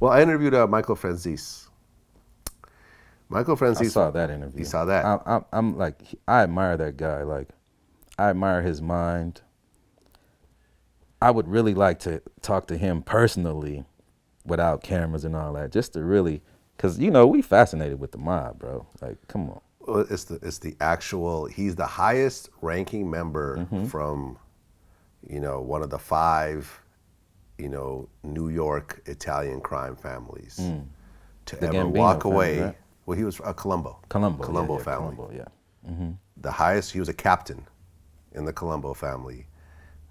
Well, I interviewed Michael Franzese. Michael I Franzese. saw that You interview. saw that? I'm like, I admire that guy. Like, I admire his mind. I would really like to talk to him personally without cameras and all that, just to really, because, you know, we fascinated with the mob, bro. Like, come on. Well, it's the actual. He's the highest ranking member from, one of the five, New York Italian crime families to The ever Gambino walk family, away. right? Well, he was Colombo. Colombo, Colombo yeah, family. Colombo, yeah. The highest. He was a captain in the Colombo family.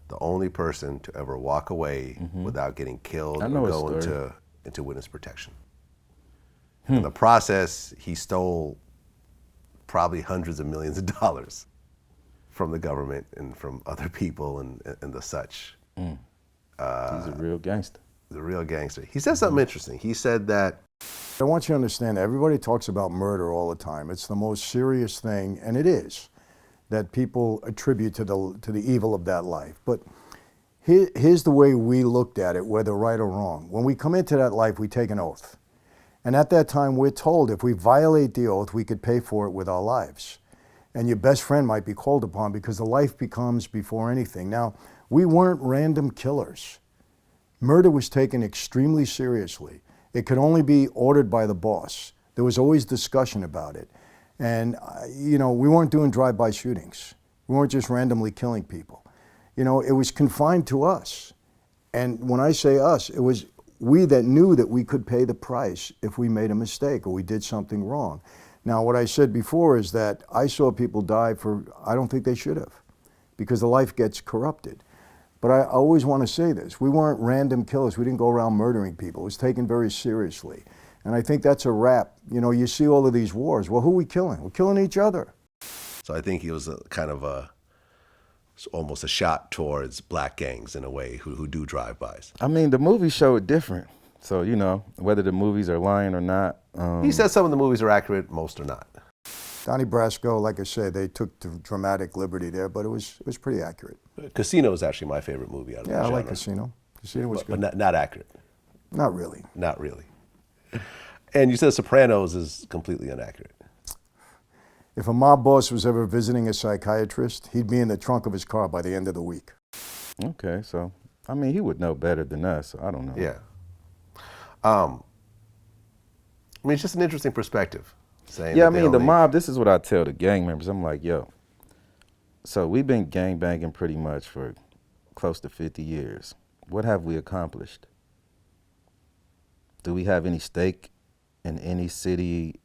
The only person to ever walk away without getting killed I or know his go story. into witness protection. In the process, he stole probably hundreds of millions of dollars from the government and from other people and the such. He's a real gangster. The real gangster. He said something interesting. He said that I want you to understand that everybody talks about murder all the time. It's the most serious thing, and it is, that people attribute to the evil of that life. But here's the way we looked at it, whether right or wrong. When we come into that life, we take an oath. And at that time, we're told if we violate the oath, we could pay for it with our lives. And your best friend might be called upon because the life becomes before anything. Now, we weren't random killers. Murder was taken extremely seriously. It could only be ordered by the boss. There was always discussion about it. And, we weren't doing drive-by shootings. We weren't just randomly killing people. It was confined to us. And when I say us, it was we that knew that we could pay the price if we made a mistake or we did something wrong. Now, what I said before is that I saw people die I don't think they should have, because the life gets corrupted. But I always want to say this. We weren't random killers. We didn't go around murdering people. It was taken very seriously. And I think that's a wrap. You see all of these wars. Well, who are we killing? We're killing each other. So I think he was almost a shot towards black gangs in a way who do drive-bys. I mean, the movies show it different. So, whether the movies are lying or not. He said some of the movies are accurate, most are not. Donnie Brasco, like I said, they took the dramatic liberty there, but it was pretty accurate. Casino is actually my favorite movie out of the Yeah, I genre. like Casino. Casino was good. But not accurate. Not really. Not really. And you said Sopranos is completely inaccurate. If a mob boss was ever visiting a psychiatrist, he'd be in the trunk of his car by the end of the week. Okay, so, I mean, he would know better than us. So I don't know. Yeah. It's just an interesting perspective. Yeah, I mean, the mob, this is what I tell the gang members. I'm like, yo, so we've been gang banging pretty much for close to 50 years. What have we accomplished? Do we have any stake in any city?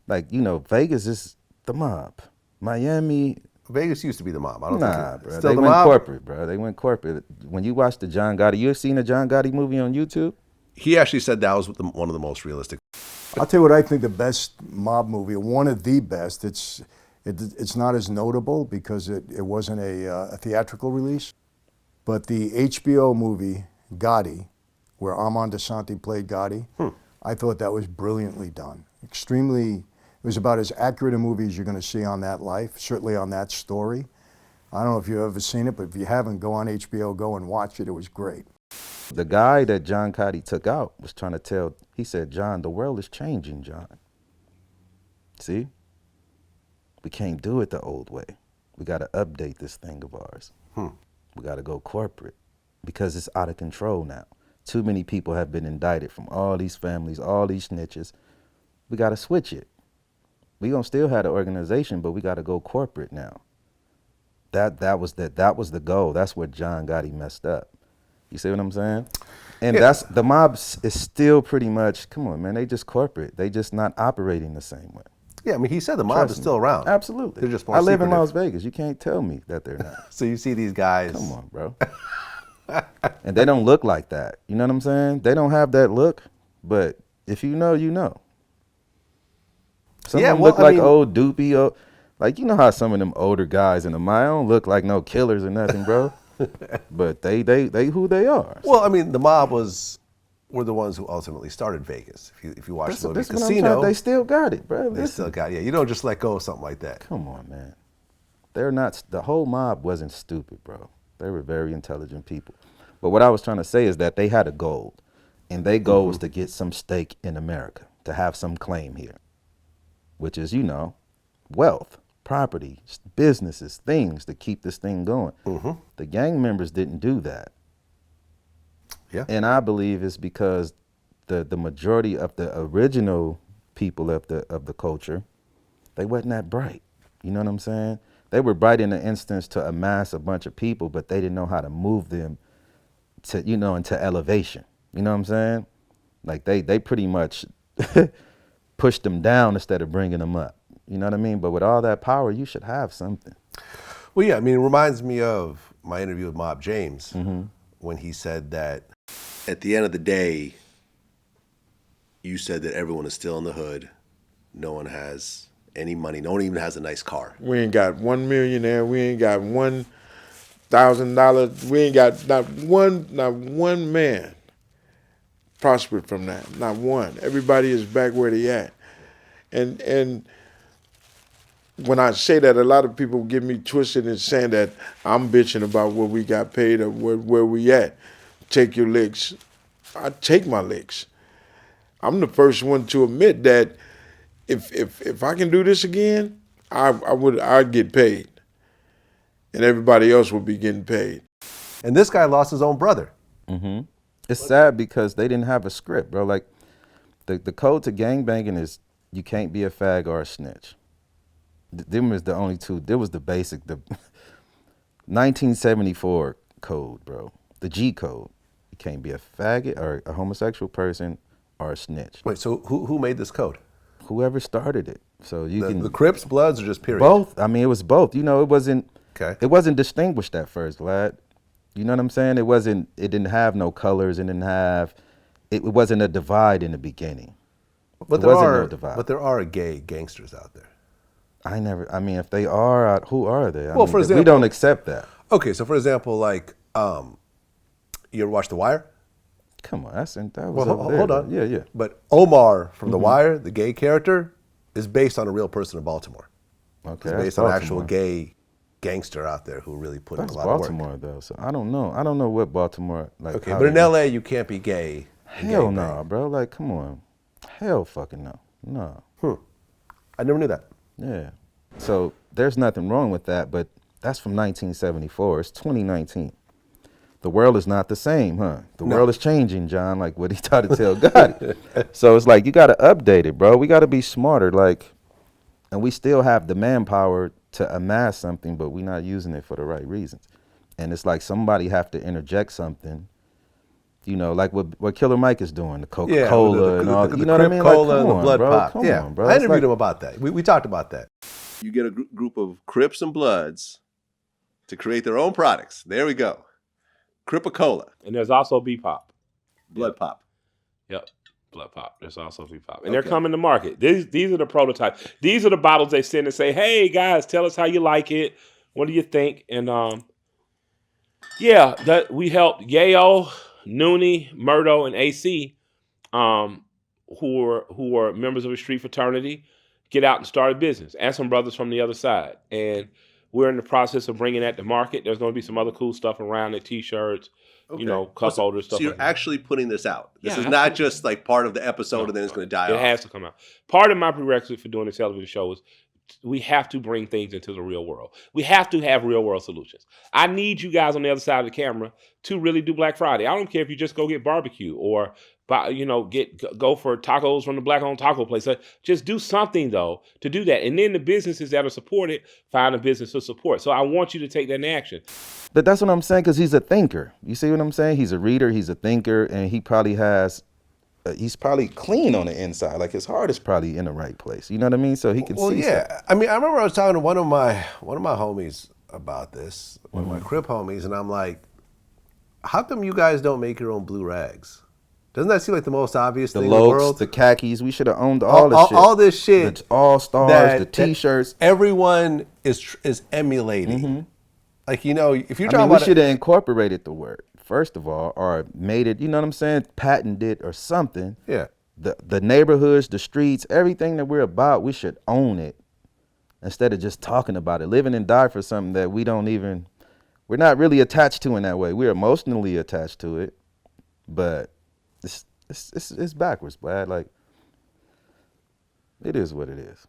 Vegas is the mob. Miami. Vegas used to be the mob. I don't Nah, think bro. still They the went mob. corporate, bro. They went corporate. When you watch the John Gotti, you ever seen the John Gotti movie on YouTube? He actually said that was one of the most realistic. I'll tell you what I think the best mob movie, one of the best. It's not as notable because it wasn't a theatrical release, but the HBO movie Gotti, where Armand Asante played Gotti, I thought that was brilliantly done. It was about as accurate a movie as you're going to see on that life, certainly on that story. I don't know if you've ever seen it, but if you haven't, go on HBO, go and watch it. It was great. The guy that John Gotti took out was trying to tell, he said, John, the world is changing, John. See? We can't do it the old way. We got to update this thing of ours. We got to go corporate because it's out of control now. Too many people have been indicted from all these families, all these snitches. We got to switch it. We gonna still have the organization, but we got to go corporate now. That was the goal. That's where John Gotti messed up. You see what I'm saying? And that's the mob is still pretty much. Come on, man. They just corporate. They just not operating the same way. Yeah, I mean, he said the mob is still around. Absolutely. They're just more I live in secretive. Las Vegas. You can't tell me that they're not. So you see these guys. Come on, bro. And they don't look like that. You know what I'm saying? They don't have that look. But if you know, you know. Some of them look like old doopy. Like, you know how some of them older guys in the mine don't look like no killers or nothing, bro. But they who they are. Well, I mean, the mob were the ones who ultimately started Vegas. If you watch the movie Casino, they still got it, bro. they still got it. Yeah, you don't just let go of something like that. Come on, man. They're not. The whole mob wasn't stupid, bro. They were very intelligent people. But what I was trying to say is that they had a goal, And their goal was to get some stake in America, to have some claim here, which is, wealth, property, businesses, things to keep this thing going. The gang members didn't do that. Yeah. And I believe it's because the majority of the original people of the culture, they wasn't that bright. You know what I'm saying? They were bright in the instance to amass a bunch of people, but they didn't know how to move them to, into elevation. You know what I'm saying? Like they pretty much pushed them down instead of bringing them up. You know what I mean? But with all that power, you should have something. Well, yeah, I mean, it reminds me of my interview with Mob James when he said that at the end of the day, you said that everyone is still in the hood. No one has any money. No one even has a nice car. We ain't got one millionaire. We ain't got $1,000. We ain't got not one man prospered from that. Not one. Everybody is back where they at. And when I say that, a lot of people get me twisted and saying that I'm bitching about what we got paid or where we at. Take your licks. I take my licks. I'm the first one to admit that if I can do this again, I'd get paid, and everybody else would be getting paid. And this guy lost his own brother. It's sad because they didn't have a script, bro. Like the code to gangbanging is you can't be a fag or a snitch. Them is the only two. There was the basic, the 1974 code, bro. The G code. You can't be a faggot or a homosexual person or a snitch. Wait, so who made this code? Whoever started it. So The Crips, Bloods, or just period? Both. I mean, it was both. It wasn't. Okay. It wasn't distinguished at first, Vlad. You know what I'm saying? It wasn't. It didn't have no colors. It didn't have. It wasn't a divide in the beginning. But there wasn't no divide. But there are gay gangsters out there. I mean, if they are, who are they? Well, for example, we don't accept that. Okay, so for example, like, you ever watch The Wire? Come on, that was Well, over there, hold though. on. Yeah. But Omar from The Wire, the gay character, is based on a real person in Baltimore. Okay, It's based on an actual gay gangster out there who really put in That's a lot of Baltimore, work. though. So I don't know. I don't know what Baltimore like. Okay, but in LA, you can't be gay. and hell gangbang. no, bro. Like, come on. Hell fucking no. No. I never knew that. Yeah. So there's nothing wrong with that, but that's from 1974. It's 2019. The world is not the same, huh? The world is changing, John, like what he tried to tell God. So it's like, you got to update it, bro. We got to be smarter, like, and we still have the manpower to amass something, but we're not using it for the right reasons. And it's like somebody have to interject something, like what Killer Mike is doing, the Coca-Cola and all. You know what I mean? Cola Like, and the blood bro. pop. Come Yeah, on, bro. I It's interviewed like- him about that. We talked about that. You get a group of Crips and Bloods to create their own products. There we go. Cripa-Cola, And there's also B-Pop. blood pop. Yep. Blood Pop. There's also B-Pop. And Okay. they're coming to market. These are the prototypes. These are the bottles they send and say, hey, guys, tell us how you like it. What do you think? And that we helped Yayo, Noonie, Murdo, and AC, who are members of a street fraternity, get out and start a business. And some brothers from the other side. And we're in the process of bringing that to market. There's going to be some other cool stuff around it, T-shirts, cup holders, stuff So you're like that. actually putting this out. This Yeah, is not absolutely. just like part of the episode and then it's going to die off. It has to come out. Part of my prerequisite for doing a television show is we have to bring things into the real world. We have to have real world solutions. I need you guys on the other side of the camera to really do Black Friday. I don't care if you just go get barbecue or go for tacos from the Black-owned taco place. Just do something though to do that, and then the businesses that are supported find a business to support. So I want you to take that in action. But that's what I'm saying, because he's a thinker. You see what I'm saying? He's a reader, he's a thinker, and he probably has, he's probably clean on the inside. Like his heart is probably in the right place. You know what I mean? So he can see yeah. stuff. I mean, I remember I was talking to one of my homies about this, one of my Crip homies, and I'm like, how come you guys don't make your own blue rags? Doesn't that seem like the most obvious The thing in the Lokes, world? the khakis, we should have owned all this shit. All this shit. The All-Stars, that- the T-shirts. that everyone is emulating. Like, if you're I talking mean, we about should have incorporated the word, first of all, or made it, you know what I'm saying, patented or something. Yeah. The neighborhoods, the streets, everything that we're about, we should own it instead of just talking about it, living and die for something that we're not really attached to in that way. We're emotionally attached to it, but It's backwards, but like, it is what it is.